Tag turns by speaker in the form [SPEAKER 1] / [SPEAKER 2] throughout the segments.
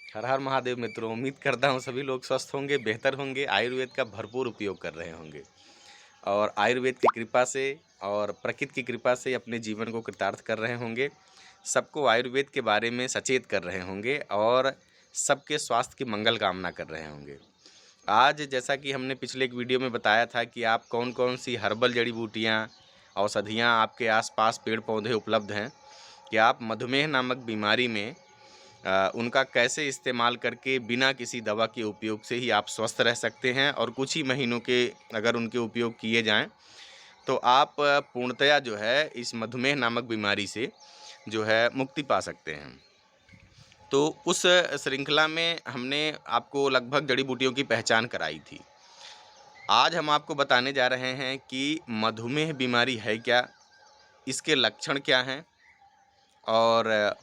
[SPEAKER 1] हर हर महादेव मित्रों, उम्मीद करता हूँ सभी लोग स्वस्थ होंगे, बेहतर होंगे, आयुर्वेद का भरपूर उपयोग कर रहे होंगे और आयुर्वेद की कृपा से और प्रकृति की कृपा से अपने जीवन को कृतार्थ कर रहे होंगे। सबको आयुर्वेद के बारे में सचेत कर रहे होंगे और सबके स्वास्थ्य की मंगल कामना कर रहे होंगे। आज जैसा कि हमने पिछले एक वीडियो में बताया था कि आप कौन-कौन सी हर्बल जड़ी-बूटियाँ, औषधियाँ आपके आस-पास पेड़-पौधे उपलब्ध हैं कि आप मधुमेह नामक बीमारी में उनका कैसे इस्तेमाल करके बिना किसी दवा के उपयोग से ही आप स्वस्थ रह सकते हैं और कुछ ही महीनों के अगर उनके उपयोग किए जाएँ, तो आप पूर्णतया जो है इस मधुमेह नामक बीमारी से जो है मुक्ति पा सकते हैं। तो उस श्रृंखला में हमने आपको लगभग जड़ी-बूटियों की पहचान कराई थी। आज हम आपको बताने जा रहे हैं कि मधुमेह बीमारी है क्या? इसके लक्षण क्या हैं? और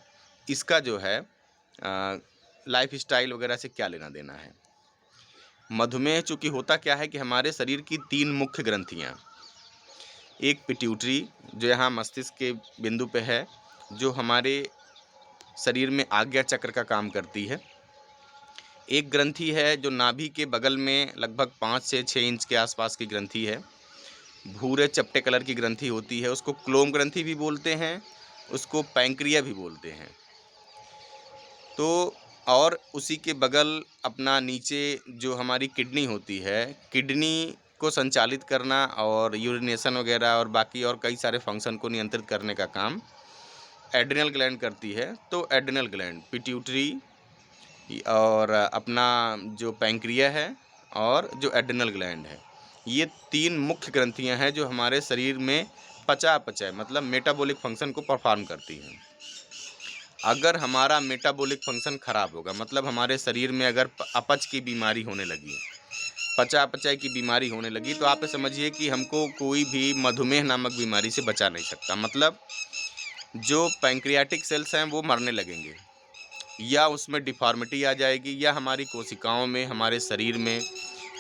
[SPEAKER 1] इसका जो है लाइफ़स्टाइल वगैरह से क्या लेना-देना है। मधुमेह चूँकि होता क्या है कि हमारे शरीर की 3 मुख्य ग्रंथियाँ, एक पिट्यूटरी जो यहाँ मस्तिष्क के बिंदु पे है, जो हमारे शरीर में आज्ञा चक्र का काम करती है। एक ग्रंथि है जो नाभि के बगल में लगभग 5 से 6 इंच के आसपास की ग्रंथि है। भूरे चपटे कलर की ग्रंथि होती है, उसको क्लोम ग्रंथि भी बोलते हैं, उसको पैंक्रिया भी बोलते हैं। तो और उसी के बगल अपना नीचे जो हमारी किडनी होती है, किडनी को संचालित करना और यूरिनेशन वगैरह और बाकी और कई सारे फंक्शन को नियंत्रित करने का काम एड्रिनल ग्लैंड करती है। तो एड्रिनल ग्लैंड, पिट्यूटरी और अपना जो पैंक्रिया है और जो एड्रिनल ग्लैंड है, ये 3 मुख्य ग्रंथियाँ हैं जो हमारे शरीर में पचा-पचाए मतलब मेटाबॉलिक फंक्शन को परफ़ॉर्म करती हैं। अगर हमारा मेटाबॉलिक फंक्शन खराब होगा, मतलब हमारे शरीर में अगर अपच की बीमारी होने लगी, पचा-पचाई की बीमारी होने लगी, तो आप ये समझिए कि हमको कोई भी मधुमेह नामक बीमारी से बचा नहीं सकता। मतलब जो पैंक्रियाटिक सेल्स हैं वो मरने लगेंगे या उसमें डिफ़ॉर्मिटी आ जाएगी या हमारी कोशिकाओं में, हमारे शरीर में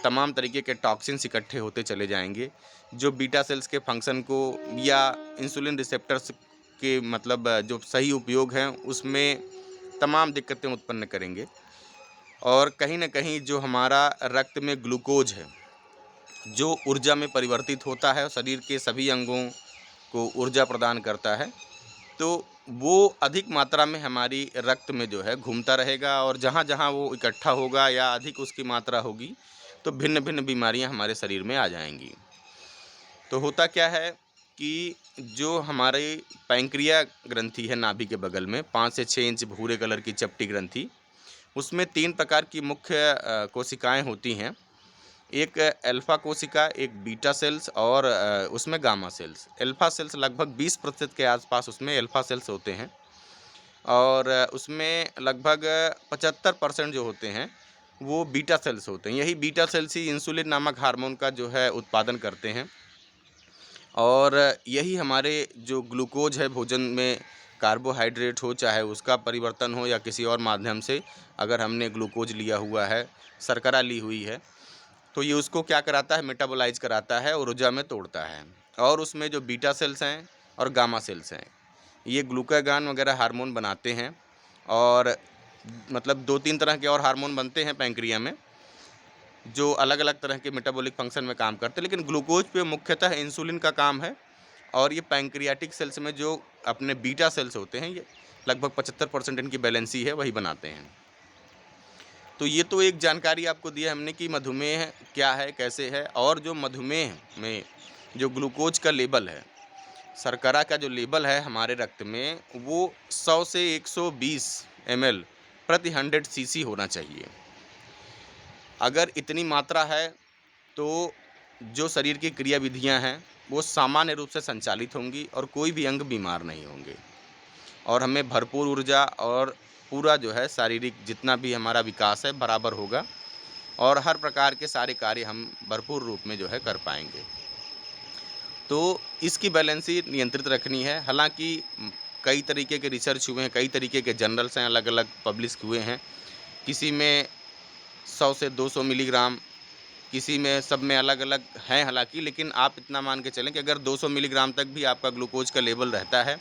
[SPEAKER 1] तमाम तरीके के टॉक्सिन्स इकट्ठे होते चले जाएँगे, जो बीटा सेल्स के फंक्शन को या इंसुलिन रिसेप्टर्स के मतलब जो सही उपयोग हैं, उसमें तमाम दिक्कतें उत्पन्न करेंगे। और कहीं न कहीं जो हमारा रक्त में ग्लूकोज़ है, जो ऊर्जा में परिवर्तित होता है और शरीर के सभी अंगों को ऊर्जा प्रदान करता है, तो वो अधिक मात्रा में हमारी रक्त में जो है घूमता रहेगा और जहाँ-जहाँ वो इकट्ठा होगा या अधिक उसकी मात्रा होगी, तो भिन्न-भिन्न बीमारियाँ हमारे शरीर में आ जाएँगी। तो होता क्या है कि जो हमारे पैंक्रिया ग्रंथि है नाभि के बगल में 5 से 6 इंच भूरे कलर की चपटी ग्रंथि, उसमें 3 प्रकार की मुख्य कोशिकाएँ होती हैं। एक अल्फ़ा कोशिका, एक बीटा सेल्स और उसमें गामा सेल्स। अल्फ़ा सेल्स लगभग 20% के आसपास उसमें अल्फ़ा सेल्स होते हैं और उसमें लगभग 75% जो होते हैं, वो बीटा सेल्स होते हैं। यही बीटा सेल्स ही इंसुलिन नामक हार्मोन का जो है उत्पादन करते हैं और यही हमारे जो ग्लूकोज़ है भोजन में कार्बोहाइड्रेट हो, चाहे उसका परिवर्तन हो या किसी और माध्यम से अगर हमने ग्लूकोज़ लिया हुआ है, शर्करा ली हुई है, तो ये उसको क्या कराता है मेटाबोलाइज़ कराता है और ऊर्जा में तोड़ता है। और उसमें जो बीटा सेल्स हैं और गामा सेल्स हैं, ये ग्लूकागान वगैरह हार्मोन बनाते हैं और मतलब 2-3 तरह के और हार्मोन बनते हैं पैंक्रिया में, जो अलग-अलग तरह के मेटाबॉलिक फ़ंक्शन में काम करते हैं, लेकिन ग्लूकोज़ पे मुख्यतः इंसुलिन का काम है और ये पैंक्रियाटिक सेल्स में जो अपने बीटा सेल्स होते हैं, ये लगभग 75% इनकी बैलेंसी है, वही बनाते हैं। तो ये तो एक जानकारी आपको दी है हमने कि मधुमेह क्या है, कैसे है और जो मधुमेह में जो ग्लूकोज़ का लेवल है, शर्करा का जो लेवल है हमारे रक्त में, वो 100 से 120 ml प्रति 100 सीसी होना चाहिए। अगर इतनी मात्रा है, तो जो शरीर की क्रियाविधियाँ हैं, वो सामान्य रूप से संचालित होंगी और कोई भी अंग बीमार नहीं होंगे और हमें भरपूर ऊर्जा और पूरा जो है शारीरिक जितना भी हमारा विकास है बराबर होगा और हर प्रकार के सारे कार्य हम भरपूर रूप में जो है कर पाएँगे। तो इसकी बैलेंसी नियंत्रित रखनी है। हालाँकि कई तरीके के रिसर्च हुए हैं, कई तरीके के जर्नल्स हैं अलग-अलग पब्लिश हुए हैं। किसी में 100 से 200 मिलीग्राम, किसी में सब में अलग-अलग हैं हालाँकि, लेकिन आप इतना मान के चलें कि अगर 200 मिलीग्राम तक भी आपका ग्लूकोज़ का लेवल रहता है,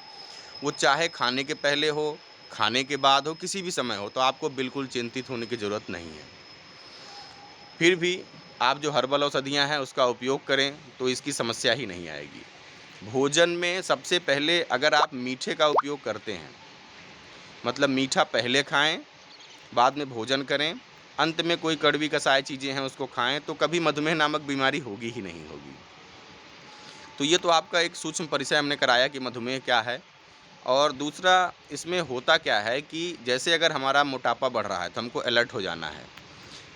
[SPEAKER 1] वो चाहे खाने के पहले हो खाने के बाद हो, किसी भी समय हो, तो आपको बिल्कुल चिंतित होने की ज़रूरत नहीं है। फिर भी आप जो हर्बल औषधियाँ हैं उसका उपयोग करें तो इसकी समस्या ही नहीं आएगी। भोजन में सबसे पहले अगर आप मीठे का उपयोग करते हैं, मतलब मीठा पहले खाएँ, बाद में भोजन करें, अंत में कोई कड़वी कसाय चीज़ें हैं उसको खाएँ, तो कभी मधुमेह नामक बीमारी होगी ही नहीं होगी। तो ये तो आपका एक सूक्ष्म परिचय हमने कराया कि मधुमेह क्या है। और दूसरा इसमें होता क्या है कि जैसे अगर हमारा मोटापा बढ़ रहा है तो हमको अलर्ट हो जाना है।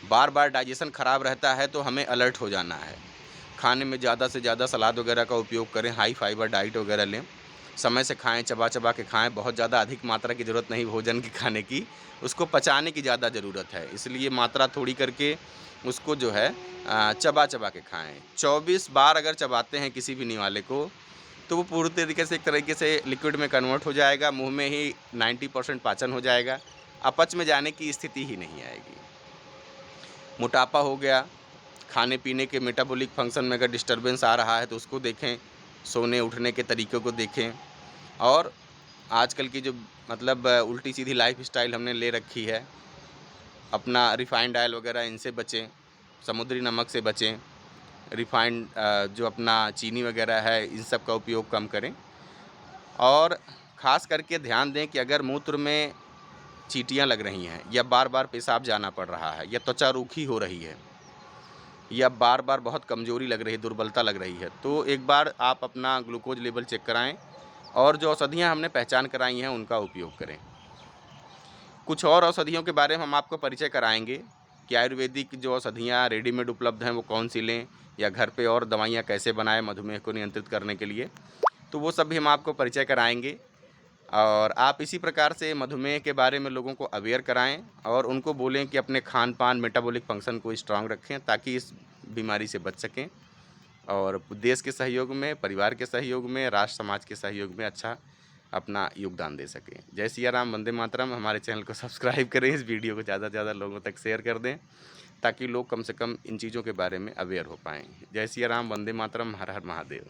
[SPEAKER 1] बार-बार डाइजेशन खराब रहता है तो हमें अलर्ट हो जाना है। खाने में ज़्यादा से ज़्यादा सलाद वगैरह का उपयोग करें, हाई फाइबर डाइट वगैरह लें। समय से खाएँ, चबा-चबा के खाएँ, बहुत ज़्यादा अधिक मात्रा की ज़रूरत नहीं भोजन की खाने की, उसको पचाने की ज़्यादा ज़रूरत है। इसलिए मात्रा थोड़ी करके उसको जो है चबा-चबा के खाएँ। 24 बार अगर चबाते हैं किसी भी निवाले को, तो वो पूरी तरीके से एक तरीके से लिक्विड में कन्वर्ट हो जाएगा, मुँह में ही 90% पाचन हो जाएगा, अपच में जाने की स्थिति ही नहीं आएगी। मोटापा हो गया, खाने-पीने के मेटाबॉलिक फ़ंक्शन में अगर डिस्टर्बेंस आ रहा है तो उसको देखें, सोने-उठने के तरीकों को देखें और आजकल की जो मतलब उल्टी-सीधी लाइफ़स्टाइल हमने ले रखी है, अपना रिफ़ाइंड ऑयल वगैरह इनसे बचें, समुद्री नमक से बचें, रिफ़ाइंड जो अपना चीनी वगैरह है, इन सब का उपयोग कम करें और ख़ास करके ध्यान दें कि अगर मूत्र में चींटियाँ लग रही हैं या बार-बार पेशाब जाना पड़ रहा है या त्वचा रूखी हो रही है या बार-बार बहुत कमज़ोरी लग रही है, दुर्बलता लग रही है, तो एक बार आप अपना ग्लूकोज़ लेवल चेक कराएँ और जो औषधियाँ हमने पहचान कराई हैं, उनका उपयोग करें। कुछ और औषधियों के बारे में हम आपको परिचय कराएँगे कि आयुर्वेदिक जो औषधियाँ रेडीमेड उपलब्ध हैं, वो कौन-सी लें या घर पे और दवाइयाँ कैसे बनाएँ मधुमेह को नियंत्रित करने के लिए। तो वो सब भी हम आपको परिचय कराएँगे और आप इसी प्रकार से मधुमेह के बारे में लोगों को अवेयर कराएँ और उनको बोलें कि अपने खान-पान, मेटाबॉलिक फ़ंक्शन को स्ट्रॉन्ग रखें ताकि इस बीमारी से बच सकें और देश के सहयोग में, परिवार के सहयोग में, राष्ट्र समाज के सहयोग में अच्छा अपना योगदान दे सकें। जय सिया राम, वंदे मातरम। हमारे चैनल को सब्सक्राइब करें, इस वीडियो को ज़्यादा से ज़्यादा लोगों तक शेयर कर दें ताकि लोग कम से कम इन चीज़ों के बारे में अवेयर हो पाएँ। जय सिया राम, वंदे मातरम, हर हर महादेव।